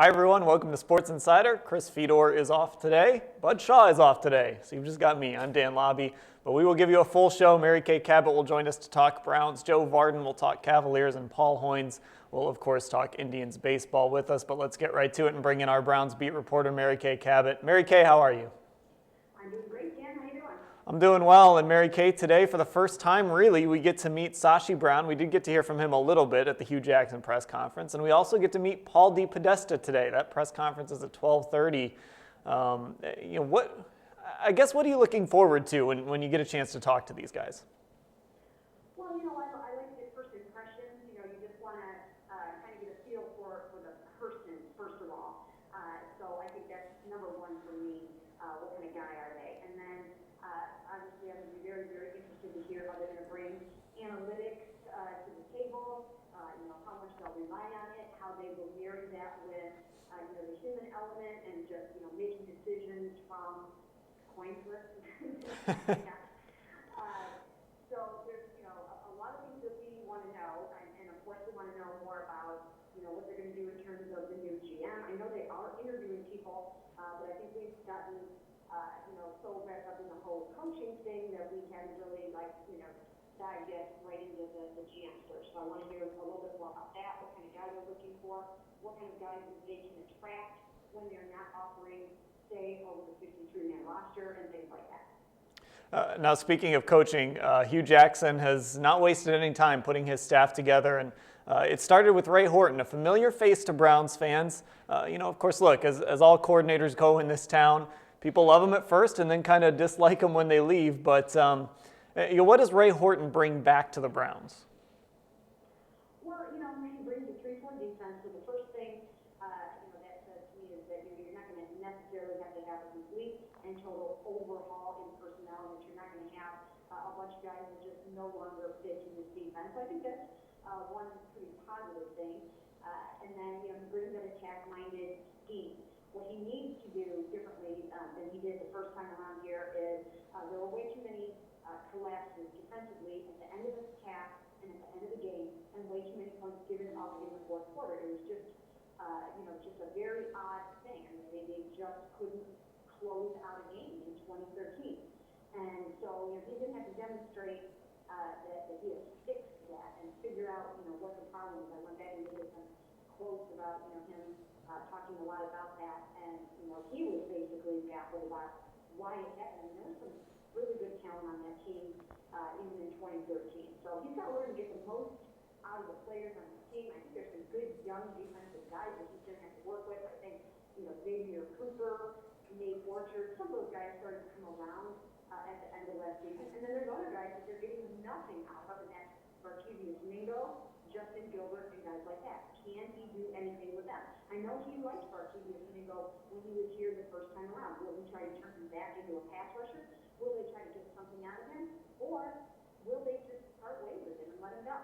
Hi everyone, welcome to Sports Insider. Chris Fedor is off today. Bud Shaw is off today, so you've just got me. I'm Dan Labbe, but we will give you a full show. Mary Kay Cabot will join us to talk Browns. Joe Vardon will talk Cavaliers, and Paul Hoynes will, of course, talk Indians baseball with us. But let's get right to it and bring in our Browns beat reporter, Mary Kay Cabot. Mary Kay, how are you? I'm doing great, Dan. How you doing? I'm doing well, and Mary Kay, today, for the first time, really, we get to meet Sashi Brown. We did get to hear from him a little bit at the Hugh Jackson press conference, and we also get to meet Paul DePodesta today. That press conference is at 12:30. What are you looking forward to when you get a chance to talk to these guys? Well, I like to get first impressions. You just want to kind of get a feel for the person, first of all. So I think that's number one for me. What kind of guy are they? And then, obviously, I'm going to be very, very interested to hear how they're going to bring analytics to the table, how much they'll rely on it, how they will marry that with, the human element and just, making decisions from coin flips. So there's, a lot of things that we want to know, and of course we want to know more about, what they're going to do in terms of the new GM. I know they are interviewing people, but I think we've gotten, so wrapped up in the whole coaching thing that we haven't really, dive yet right into the GM search. So I want to hear a little bit more about that, what kind of guy they're looking for, what kind of guys they can attract when they're not offering, say, over the 53-man roster and things like that. Now, speaking of coaching, Hugh Jackson has not wasted any time putting his staff together, and it started with Ray Horton, a familiar face to Browns fans. Of course, look, as all coordinators go in this town, people love him at first and then kind of dislike him when they leave. But what does Ray Horton bring back to the Browns? Well, he brings a 3-4 defense. So the first thing, that says to me is that you're not going to necessarily have to have a complete and total overhaul in personnel, that you're not going to have a bunch of guys that just no longer fit in this defense. So I think that's one pretty positive thing. And then, he brings an attack-minded scheme. What he needs to do differently than he did the first time around here is there were way too many collapses defensively at the end of the half and at the end of the game, and way too many points given up in the fourth quarter. It was just, just a very odd thing. I mean, they just couldn't close out a game in 2013. And so, he didn't have to demonstrate that he had fixed that and figure out, what the problem is. I went back and did some quotes about, him talking a lot about that, and, he was basically baffled about why it happened. And there was some really good talent on that team even in 2013. So he's got to learn to get the most out of the players on the team. I think there's some good young defensive guys that he's going to have to work with. I think, Xavier Cooper, Nate Orchard, some of those guys started to come around at the end of last season. And then there's other guys that they're getting nothing out of, and that's Barkevius Mingo, Justin Gilbert, and guys like that. Can he do anything with them? I know he liked Barkevius Mingo when he was here the first time around. Will he try to turn him back into a pass rusher? Will they try to get something out of him? Or will they just part ways with him and let him go?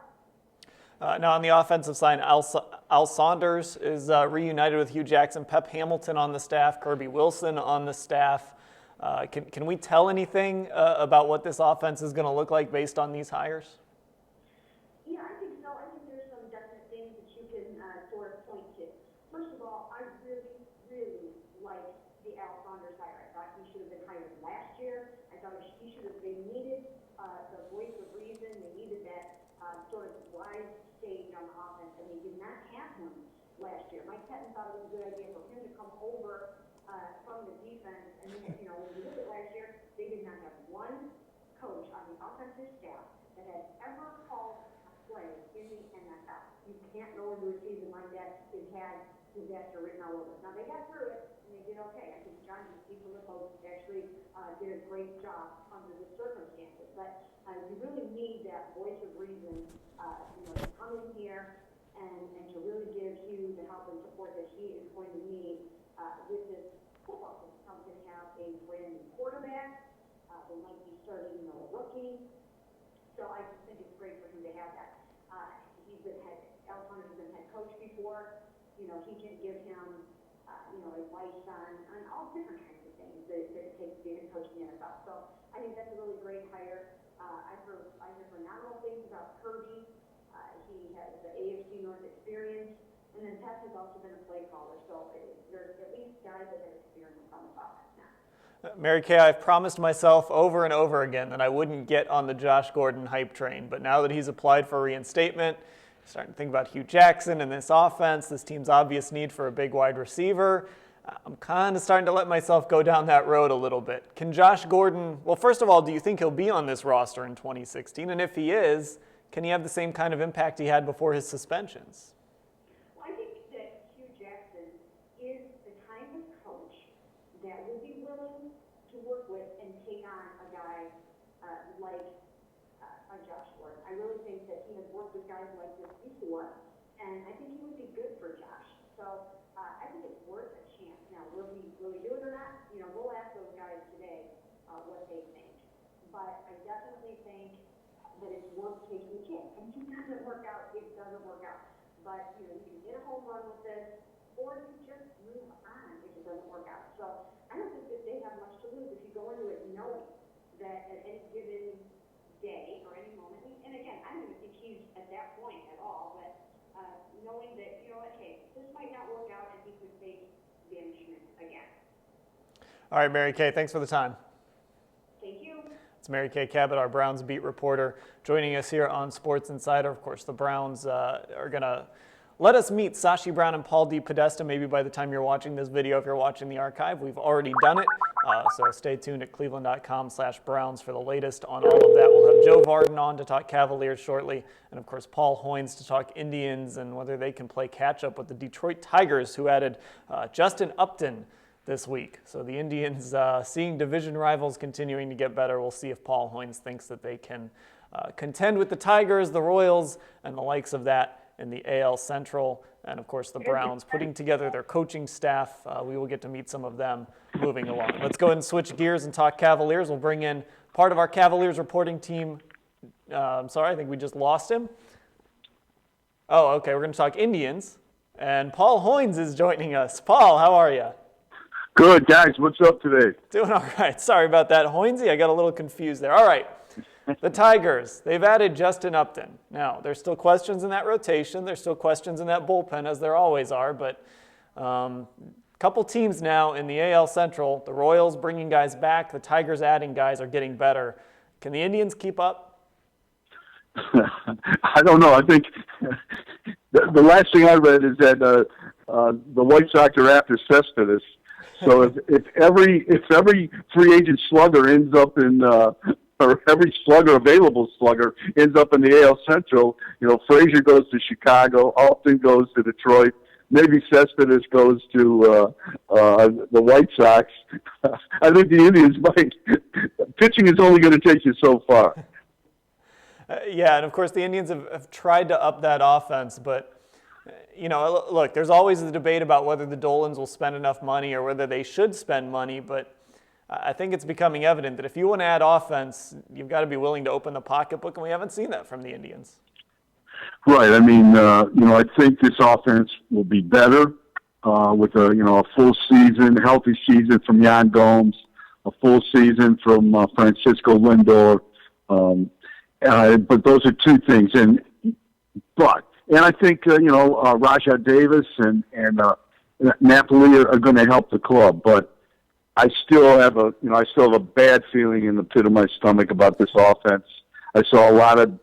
Now, on the offensive side, Al Saunders is reunited with Hugh Jackson, Pep Hamilton on the staff, Kirby Wilson on the staff. Can we tell anything about what this offense is going to look like based on these hires? Yeah, I think so. I think there's some definite things that you can sort of point to. First of all, I really, really like the Al Saunders hire. I thought he should have been hired last year. I thought they needed the voice of reason. They needed that sort of wise stage on the offense, and they did not have him last year. Mike Pettin thought it was a good idea for him to come over from the defense, and then, when you look at last year, they did not have one coach on the offensive staff that had ever called a play in the NFL. You can't go into a season like that and had disaster written all over it. Now, they got through it, and they did okay. I think John DeFilippo actually did a great job under the circumstances. But you really need that voice of reason, to come in here and to really give Hugh the help and support that he is going to need with this football team. I'm going to have a brand new quarterback. They might be starting a rookie. So I just think it's great for him to have that. Al Saunders has been head coach before. He can give him, advice on all different kinds of things that it takes to be a head coach in the NFL. So I think that's a really great hire. I heard phenomenal things about Kirby. He has the AFC North experience. And then Tess has also been a play caller, so there's at least guys that have experience on the offense now. Mary Kay, I've promised myself over and over again that I wouldn't get on the Josh Gordon hype train, but now that he's applied for reinstatement, I'm starting to think about Hugh Jackson and this offense, this team's obvious need for a big wide receiver. I'm kind of starting to let myself go down that road a little bit. Can Josh Gordon, well, first of all, do you think he'll be on this roster in 2016? And if he is, can he have the same kind of impact he had before his suspensions? Well, I think that Hugh Jackson is the kind of coach that will be willing to work with and take on a guy like a Josh Gordon. I really think that he has worked with guys like this before, and I think he would be good for Josh. So I think it's worth a chance. Now, will he do it or not? You know, we'll ask those guys today what they think. But I definitely think that it's worth taking a chance. And if it doesn't work out, it doesn't work out. But, you know, you can get a home run with this, or you just move on if it doesn't work out. So I don't think that they have much to lose if you go into it knowing that at any given day or any moment, and again, I don't even think he's at that point at all, but knowing that, you know what, hey, this might not work out and he could face banishment again. All right, Mary Kay, thanks for the time. Thank you. It's Mary Kay Cabot, our Browns beat reporter, joining us here on Sports Insider. Of course, the Browns are going to let us meet Sashi Brown and Paul DePodesta maybe by the time you're watching this video. If you're watching the archive, we've already done it. So stay tuned at cleveland.com/Browns for the latest on all of that. We'll have Joe Vardon on to talk Cavaliers shortly, and of course Paul Hoynes to talk Indians and whether they can play catch-up with the Detroit Tigers, who added Justin Upton this week. So the Indians, seeing division rivals continuing to get better, we'll see if Paul Hoynes thinks that they can contend with the Tigers, the Royals, and the likes of that in the AL Central. And of course the Browns putting together their coaching staff. We will get to meet some of them moving along. Let's go ahead and switch gears and talk Cavaliers. We'll bring in part of our Cavaliers reporting team. I'm sorry, I think we just lost him. Oh, okay, we're going to talk Indians. And Paul Hoynes is joining us. Paul, how are you? Good, guys. What's up today? Doing all right. Sorry about that, Hoynesy. I got a little confused there. All right. The Tigers, they've added Justin Upton. Now, there's still questions in that rotation. There's still questions in that bullpen, as there always are. But a couple teams now in the AL Central, the Royals bringing guys back, the Tigers adding guys, are getting better. Can the Indians keep up? I don't know. I think the last thing I read is that the White Sox are after Cespedes. So if every free agent slugger ends up in or every available slugger ends up in the AL Central, you know, Frazier goes to Chicago, Alton goes to Detroit, maybe Cespedes goes to the White Sox. I think the Indians might. Pitching is only going to take you so far. Yeah, and of course the Indians have tried to up that offense, but you know, look, there's always the debate about whether the Dolans will spend enough money or whether they should spend money, but I think it's becoming evident that if you want to add offense, you've got to be willing to open the pocketbook, and we haven't seen that from the Indians. Right. I mean, you know, I think this offense will be better with a full season, healthy season from Yan Gomes, a full season from Francisco Lindor. But those are two things, and I think Rajah Davis and Napoli are going to help the club, but I still have a bad feeling in the pit of my stomach about this offense. I saw a lot of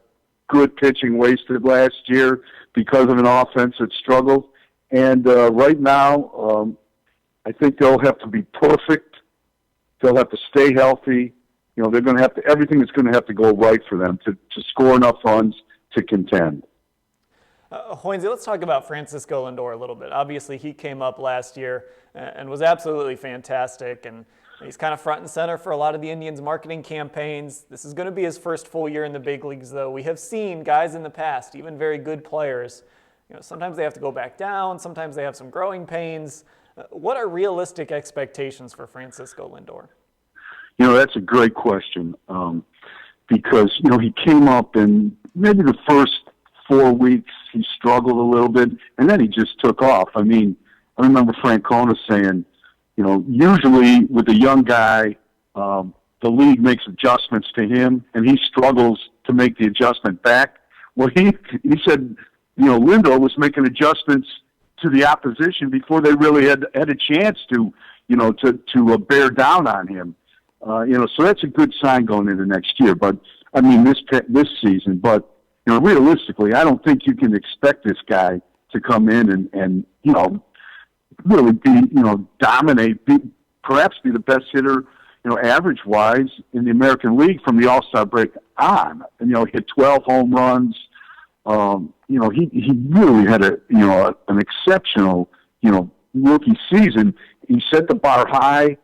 good pitching wasted last year because of an offense that struggled, and right now I think they'll have to be perfect. They'll have to stay healthy. You know, they're going to have to. Everything is going to have to go right for them to score enough runs to contend. Hoynesy, let's talk about Francisco Lindor a little bit. Obviously, he came up last year and was absolutely fantastic, and he's kind of front and center for a lot of the Indians' marketing campaigns. This is going to be his first full year in the big leagues, though. We have seen guys in the past, even very good players, you know, sometimes they have to go back down, sometimes they have some growing pains. What are realistic expectations for Francisco Lindor? You know, that's a great question because, you know, he came up in maybe the first 4 weeks, he struggled a little bit, and then he just took off. I mean, I remember Francona saying, you know, usually with a young guy, the league makes adjustments to him, and he struggles to make the adjustment back. Well, he said, you know, Lindor was making adjustments to the opposition before they really had a chance to, to bear down on him. So that's a good sign going into next year. But I mean, this season. But realistically, I don't think you can expect this guy to come in and really be dominate, perhaps be the best hitter, average wise in the American League from the All-Star break on. And hit 12 home runs. He really had an exceptional rookie season. He set the bar high.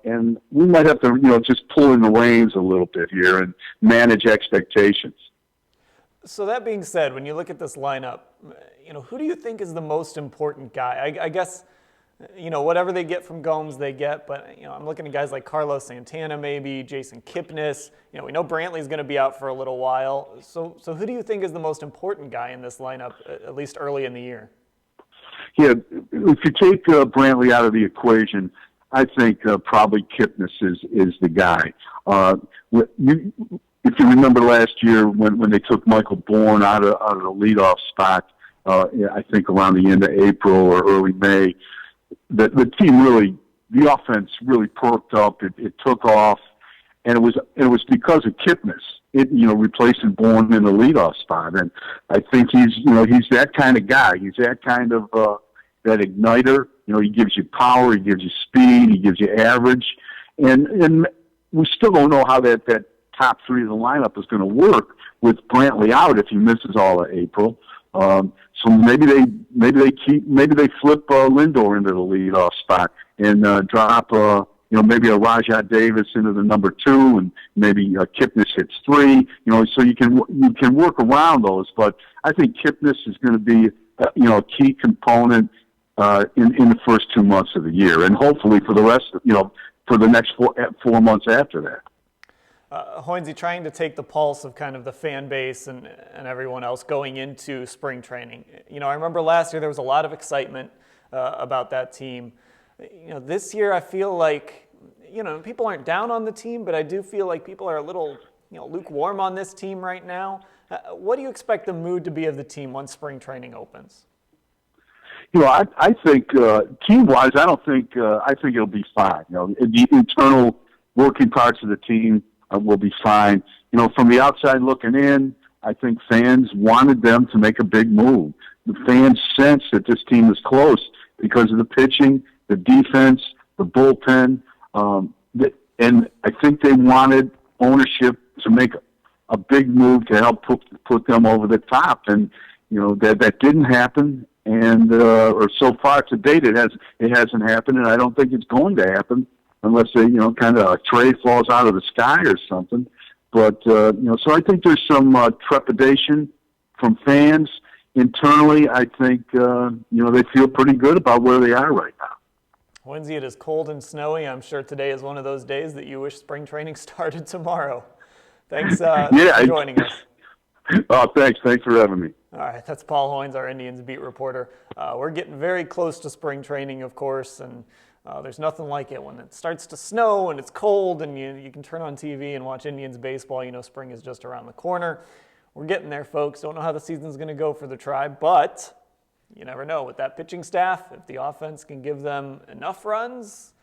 And we might have to, just pull in the reins a little bit here and manage expectations. So that being said, when you look at this lineup, who do you think is the most important guy? I guess, whatever they get from Gomes, they get. But, I'm looking at guys like Carlos Santana, maybe Jason Kipnis. We know Brantley's going to be out for a little while. So who do you think is the most important guy in this lineup, at least early in the year? Yeah, if you take Brantley out of the equation, I think probably Kipnis is the guy. If you remember last year when they took Michael Bourne out of the leadoff spot, I think around the end of April or early May, the team the offense really perked up. It took off, and it was because of Kipnis. Replacing Bourne in the leadoff spot, and I think he's that kind of guy. He's that kind of that igniter. He gives you power, he gives you speed, he gives you average, and we still don't know how that top three of the lineup is going to work with Brantley out if he misses all of April. So maybe they flip Lindor into the leadoff spot and drop maybe a Rajai Davis into the number 2, and maybe Kipnis hits 3. So you can work around those, but I think Kipnis is going to be a key component in the first 2 months of the year, and hopefully for the rest of, for the next 4 months after that. Hoynes, trying to take the pulse of kind of the fan base and everyone else going into spring training. I remember last year there was a lot of excitement about that team. This year I feel like, people aren't down on the team, but I do feel like people are a little, lukewarm on this team right now. What do you expect the mood to be of the team once spring training opens? I think team-wise, I think it'll be fine. The internal working parts of the team will be fine. From the outside looking in, I think fans wanted them to make a big move. The fans sense that this team is close because of the pitching, the defense, the bullpen, and I think they wanted ownership to make a big move to help put them over the top, and that didn't happen. And or so far to date, it hasn't happened, and I don't think it's going to happen unless they, kind of a trade falls out of the sky or something. But so I think there's some trepidation from fans internally. I think they feel pretty good about where they are right now. Wednesday, it is cold and snowy. I'm sure today is one of those days that you wish spring training started tomorrow. Thanks for joining us. Oh, thanks for having me. All right, that's Paul Hoynes, our Indians beat reporter. We're getting very close to spring training, of course, and there's nothing like it when it starts to snow and it's cold and you can turn on TV and watch Indians baseball. Spring is just around the corner. We're getting there, folks. Don't know how the season's going to go for the Tribe, but you never know. With that pitching staff, if the offense can give them enough runs,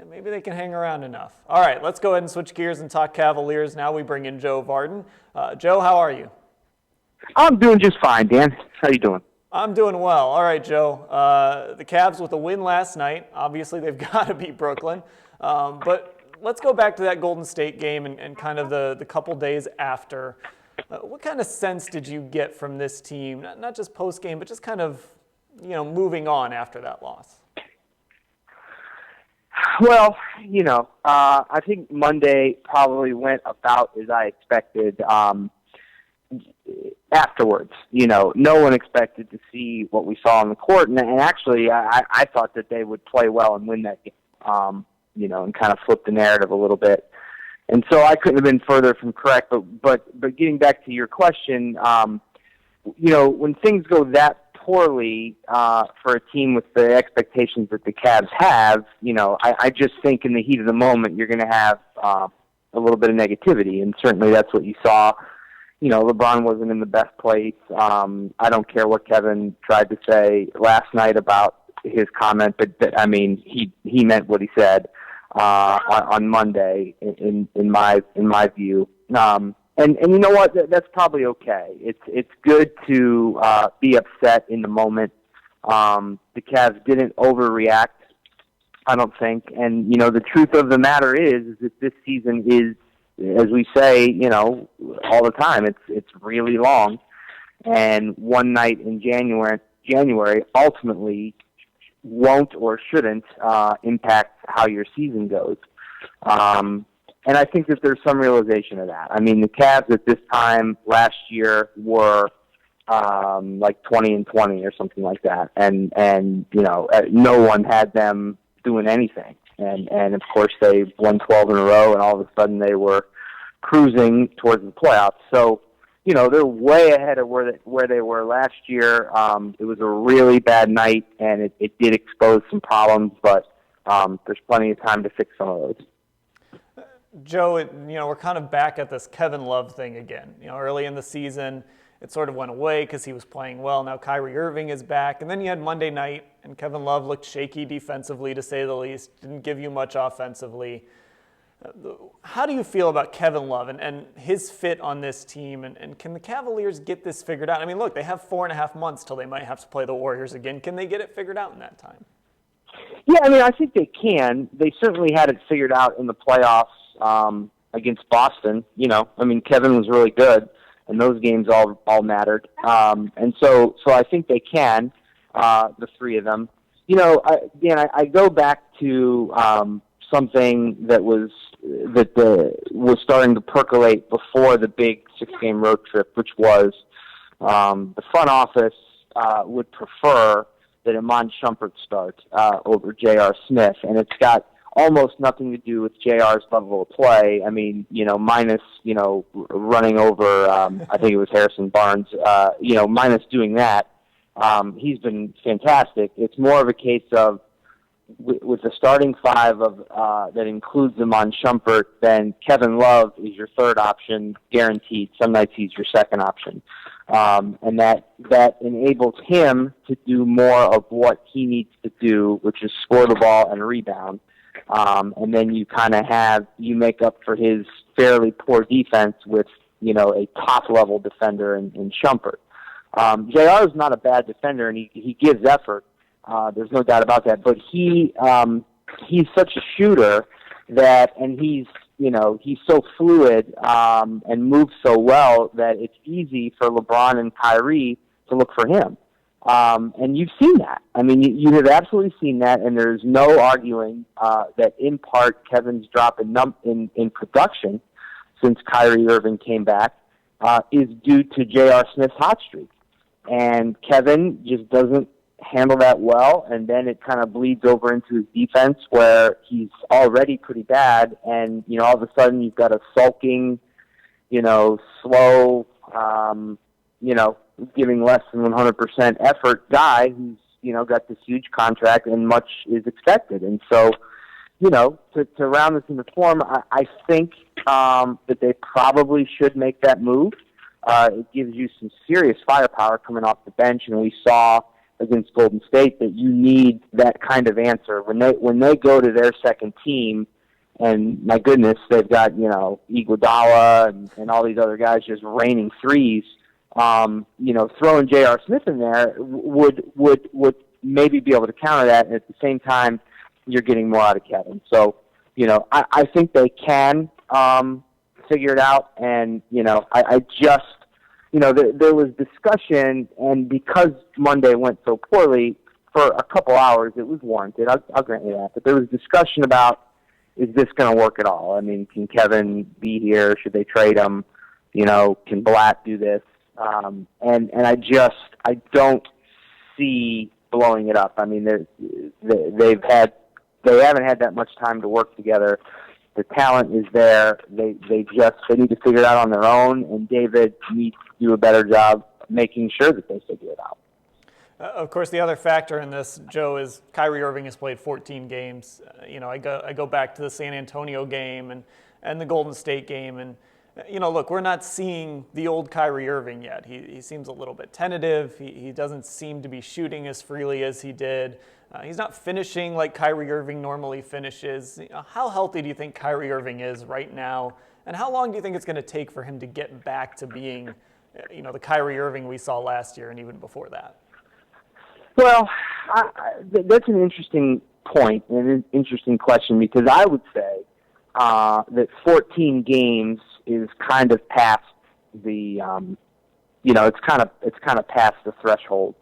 maybe they can hang around enough. All right, let's go ahead and switch gears and talk Cavaliers. Now we bring in Joe Vardon. Joe, how are you? I'm doing just fine, Dan. How you doing? I'm doing well. All right, Joe. The Cavs with a win last night. Obviously, they've got to beat Brooklyn. But let's go back to that Golden State game and kind of the couple days after. What kind of sense did you get from this team, not just post-game, but just kind of, moving on after that loss? Well, I think Monday probably went about as I expected. Afterwards, no one expected to see what we saw on the court, and actually, I thought that they would play well and win that game, and kind of flip the narrative a little bit. And so I couldn't have been further from correct. But getting back to your question, when things go that poorly for a team with the expectations that the Cavs have, I just think in the heat of the moment you're going to have a little bit of negativity, and certainly that's what you saw. LeBron wasn't in the best place. I don't care what Kevin tried to say last night about his comment, but I mean, he meant what he said on Monday, in my view. And you know what? That's probably okay. It's good to be upset in the moment. The Cavs didn't overreact, I don't think. And the truth of the matter is that this season is, as we say, all the time, it's really long. And one night in January ultimately won't or shouldn't impact how your season goes. And I think that there's some realization of that. I mean, the Cavs at this time last year were like 20-20 or something like that, and no one had them doing anything. And of course they won 12 in a row, and all of a sudden they were cruising towards the playoffs. So, they're way ahead of where they were last year. It was a really bad night, and it did expose some problems, but there's plenty of time to fix some of those. Joe, we're kind of back at this Kevin Love thing again. Early in the season, it sort of went away because he was playing well. Now Kyrie Irving is back. And then you had Monday night, and Kevin Love looked shaky defensively, to say the least. Didn't give you much offensively. How do you feel about Kevin Love and his fit on this team? And can the Cavaliers get this figured out? I mean, look, they have 4.5 months till they might have to play the Warriors again. Can they get it figured out in that time? Yeah, I mean, I think they can. They certainly had it figured out in the playoffs against Boston. I mean, Kevin was really good, and those games all mattered. And so I think they can, the three of them. I go back to something that was starting to percolate before the big 6-game road trip, which was the front office would prefer that Iman Shumpert start over J.R. Smith, and it's got almost nothing to do with J.R.'s level of play. I mean, minus running over I think it was Harrison Barnes. Minus doing that, he's been fantastic. It's more of a case of with the starting five of that includes Iman Shumpert, then Kevin Love is your third option, guaranteed. Some nights he's your second option. And that enables him to do more of what he needs to do, which is score the ball and rebound. And then you make up for his fairly poor defense with, a top-level defender in Shumpert. JR is not a bad defender, and he gives effort. There's no doubt about that. But he's such a shooter and he's so fluid and moves so well that it's easy for LeBron and Kyrie to look for him. And you've seen that. I mean, you have absolutely seen that, and there's no arguing that in part Kevin's drop in production since Kyrie Irving came back is due to J.R. Smith's hot streak. And Kevin just doesn't handle that well, and then it kind of bleeds over into his defense where he's already pretty bad, and all of a sudden you've got a sulking, slow, giving less than 100% effort guy who's got this huge contract and much is expected. And so to round this into form, I think that they probably should make that move. It gives you some serious firepower coming off the bench, and we saw against Golden State that you need that kind of answer when they go to their second team. And my goodness, they've got Iguodala and all these other guys just raining threes. Throwing J.R. Smith in there would maybe be able to counter that, and at the same time, you're getting more out of Kevin. So, I think they can figure it out, and I just. There was discussion, and because Monday went so poorly, for a couple hours, it was warranted. I'll grant you that. But there was discussion about, is this going to work at all? I mean, can Kevin be here? Should they trade him? Can Blatt do this? And I don't see blowing it up. I mean, they haven't had that much time to work together. The talent is there. They need to figure it out on their own, and David needs to do a better job making sure that they figure it out. Of course, the other factor in this, Joe, is Kyrie Irving has played 14 games. I go back to the San Antonio game and the Golden State game, and You know, look, we're not seeing the old Kyrie Irving yet. He seems a little bit tentative. He doesn't seem to be shooting as freely as he did. He's not finishing like Kyrie Irving normally finishes. You know, how healthy do you think Kyrie Irving is right now? And how long do you think it's going to take for him to get back to being, you know, the Kyrie Irving we saw last year and even before that? Well, that's an interesting point and an interesting question, because I would say that 14 games is kind of past the, it's kind of past the threshold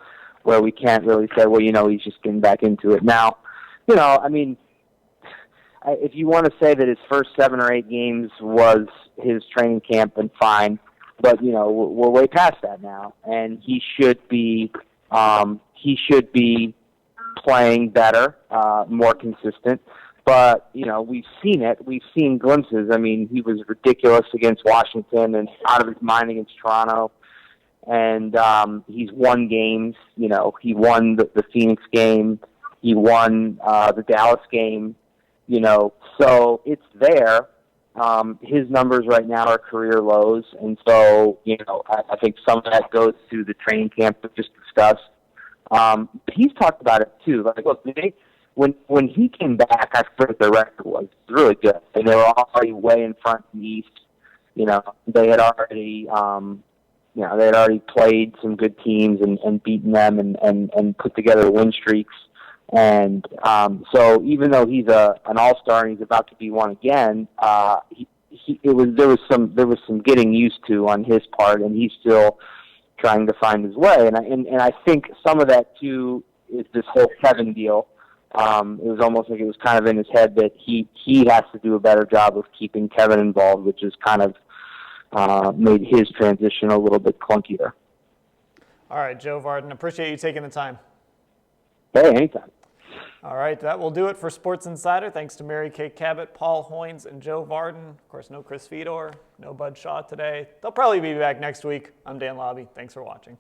where we can't really say, well, he's just getting back into it now. I mean, if you want to say that his first 7 or 8 games was his training camp, then fine. But we're way past that now, and he should be playing better, more consistent. But, we've seen it. We've seen glimpses. I mean, he was ridiculous against Washington and out of his mind against Toronto. And he's won games. He won the Phoenix game. He won the Dallas game. So it's there. His numbers right now are career lows. And so, I think some of that goes to the training camp we just discussed. He's talked about it too. Like, look, when he came back, I forget what the record was. It was really good, and they were already way in front in the East. They had already, they had already played some good teams and beaten them and put together win streaks. And so, even though he's an all-star and he's about to be one again, there was some getting used to on his part, and he's still trying to find his way. And I think some of that too is this whole Kevin deal. It was almost like it was kind of in his head that he has to do a better job of keeping Kevin involved, which has kind of made his transition a little bit clunkier. All right, Joe Vardon, appreciate you taking the time. Hey, anytime. All right, that will do it for Sports Insider. Thanks to Mary Kay Cabot, Paul Hoynes, and Joe Vardon. Of course, no Chris Fedor, no Bud Shaw today. They'll probably be back next week. I'm Dan Labbe. Thanks for watching.